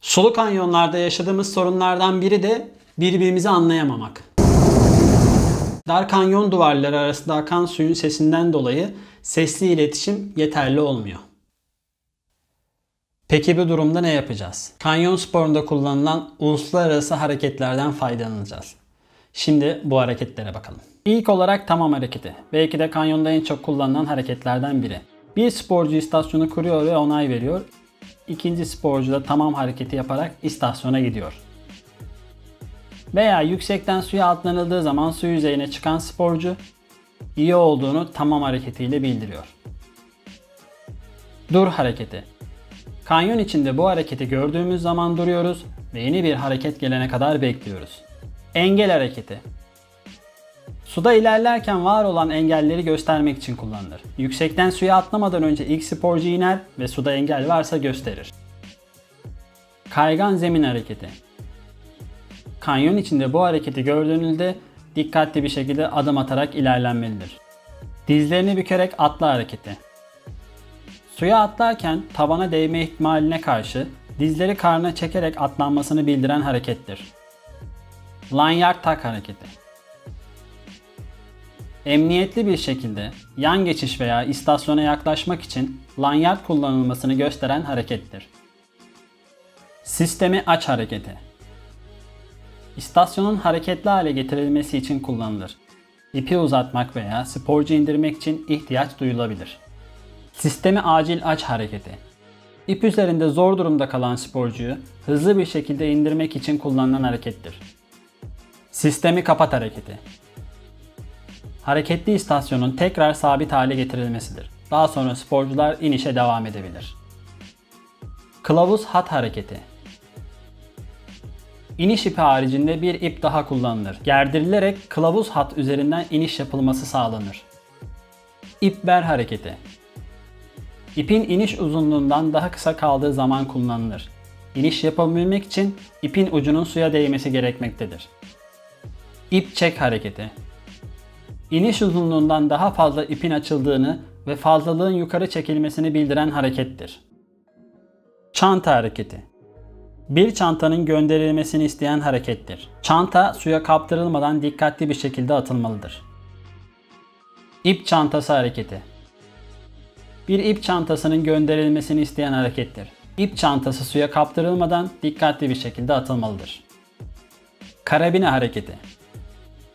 Sulu kanyonlarda yaşadığımız sorunlardan biri de birbirimizi anlayamamak. Dar kanyon duvarları arasında akan suyun sesinden dolayı sesli iletişim yeterli olmuyor. Peki bu durumda ne yapacağız? Kanyon sporunda kullanılan uluslararası hareketlerden faydalanacağız. Şimdi bu hareketlere bakalım. İlk olarak tamam hareketi. Belki de kanyonda en çok kullanılan hareketlerden biri. Bir sporcu istasyonu kuruyor ve onay veriyor. İkinci sporcu da tamam hareketi yaparak istasyona gidiyor. Veya yüksekten suya atlanıldığı zaman su yüzeyine çıkan sporcu iyi olduğunu tamam hareketiyle bildiriyor. Dur hareketi. Kanyon içinde bu hareketi gördüğümüz zaman duruyoruz ve yeni bir hareket gelene kadar bekliyoruz. Engel hareketi. Suda ilerlerken var olan engelleri göstermek için kullanılır. Yüksekten suya atlamadan önce ilk sporcu iner ve suda engel varsa gösterir. Kaygan zemin hareketi. Kanyon içinde bu hareketi gördüğünüzde dikkatli bir şekilde adım atarak ilerlenmelidir. Dizlerini bükerek atla hareketi. Suya atlarken tavana değme ihtimaline karşı dizleri karnına çekerek atlanmasını bildiren harekettir. Lanyard tak hareketi. Emniyetli bir şekilde yan geçiş veya istasyona yaklaşmak için lanyard kullanılmasını gösteren harekettir. Sistemi aç hareketi. İstasyonun hareketli hale getirilmesi için kullanılır. İpi uzatmak veya sporcu indirmek için ihtiyaç duyulabilir. Sistemi acil aç hareketi. İp üzerinde zor durumda kalan sporcuyu hızlı bir şekilde indirmek için kullanılan harekettir. Sistemi kapat hareketi. Hareketli istasyonun tekrar sabit hale getirilmesidir. Daha sonra sporcular inişe devam edebilir. Kılavuz hat hareketi. İniş ipi haricinde bir ip daha kullanılır. Gerdirilerek kılavuz hat üzerinden iniş yapılması sağlanır. İp ver hareketi. İpin iniş uzunluğundan daha kısa kaldığı zaman kullanılır. İniş yapabilmek için ipin ucunun suya değmesi gerekmektedir. İp çek hareketi. İniş uzunluğundan daha fazla ipin açıldığını ve fazlalığın yukarı çekilmesini bildiren harekettir. Çanta hareketi. Bir çantanın gönderilmesini isteyen harekettir. Çanta suya kaptırılmadan dikkatli bir şekilde atılmalıdır. İp çantası hareketi. Bir ip çantasının gönderilmesini isteyen harekettir. İp çantası suya kaptırılmadan dikkatli bir şekilde atılmalıdır. Karabina hareketi.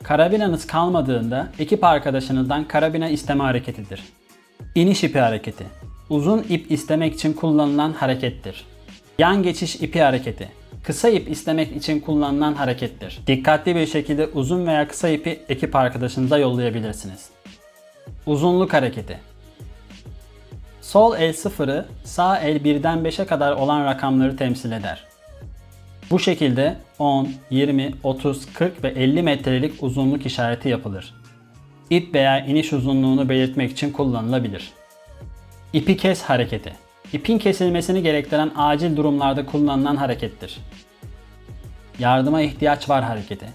Karabinanız kalmadığında ekip arkadaşınızdan karabina isteme hareketidir. İniş ipi hareketi. Uzun ip istemek için kullanılan harekettir. Yan geçiş ipi hareketi. Kısa ip istemek için kullanılan harekettir. Dikkatli bir şekilde uzun veya kısa ipi ekip arkadaşınıza yollayabilirsiniz. Uzunluk hareketi. Sol el 0'ı, sağ el 1'den 5'e kadar olan rakamları temsil eder. Bu şekilde 10, 20, 30, 40 ve 50 metrelik uzunluk işareti yapılır. İp veya iniş uzunluğunu belirtmek için kullanılabilir. İpi kes hareketi. İpin kesilmesini gerektiren acil durumlarda kullanılan harekettir. Yardıma ihtiyaç var hareketi.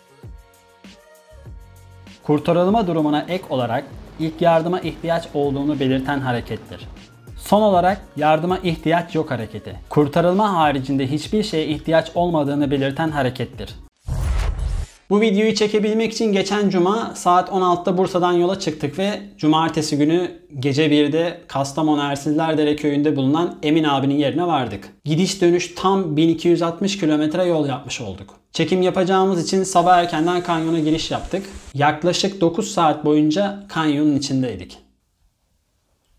Kurtarılma durumuna ek olarak ilk yardıma ihtiyaç olduğunu belirten harekettir. Son olarak yardıma ihtiyaç yok hareketi. Kurtarılma haricinde hiçbir şeye ihtiyaç olmadığını belirten harekettir. Bu videoyu çekebilmek için geçen cuma saat 16'da Bursa'dan yola çıktık ve cumartesi günü gece 1'de Kastamonu Ersizlerdere köyünde bulunan Emin abinin yerine vardık. Gidiş dönüş tam 1260 kilometre yol yapmış olduk. Çekim yapacağımız için sabah erkenden kanyona giriş yaptık. Yaklaşık 9 saat boyunca kanyonun içindeydik.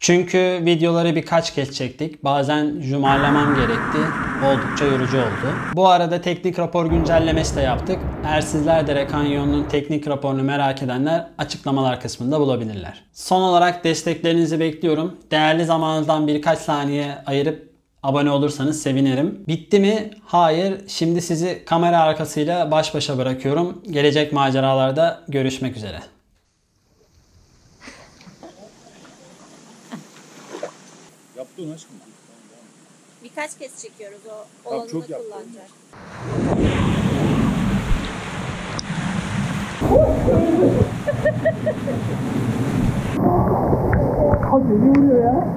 Çünkü videoları birkaç kez çektik. Bazen jumarlamam gerekti. Oldukça yorucu oldu. Bu arada teknik rapor güncellemesi de yaptık. Ersizlerdere Kanyonu'nun teknik raporunu merak edenler açıklamalar kısmında bulabilirler. Son olarak desteklerinizi bekliyorum. Değerli zamanınızdan birkaç saniye ayırıp abone olursanız sevinirim. Bitti mi? Hayır. Şimdi sizi kamera arkasıyla baş başa bırakıyorum. Gelecek maceralarda görüşmek üzere. Yaptın aşkım. Birkaç kez çekiyoruz, o olanını çok kullanacak. Deli vuruyor ya.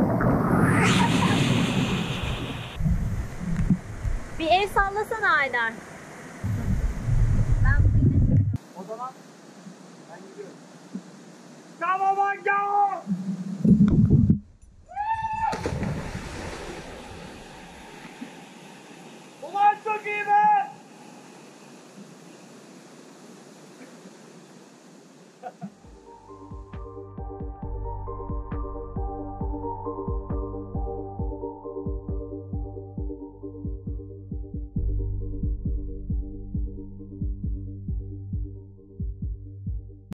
Bir el sallasana Haydar. Ben bugün O zaman ben gidiyorum. Tamam Anka! Ulan çok iyi be!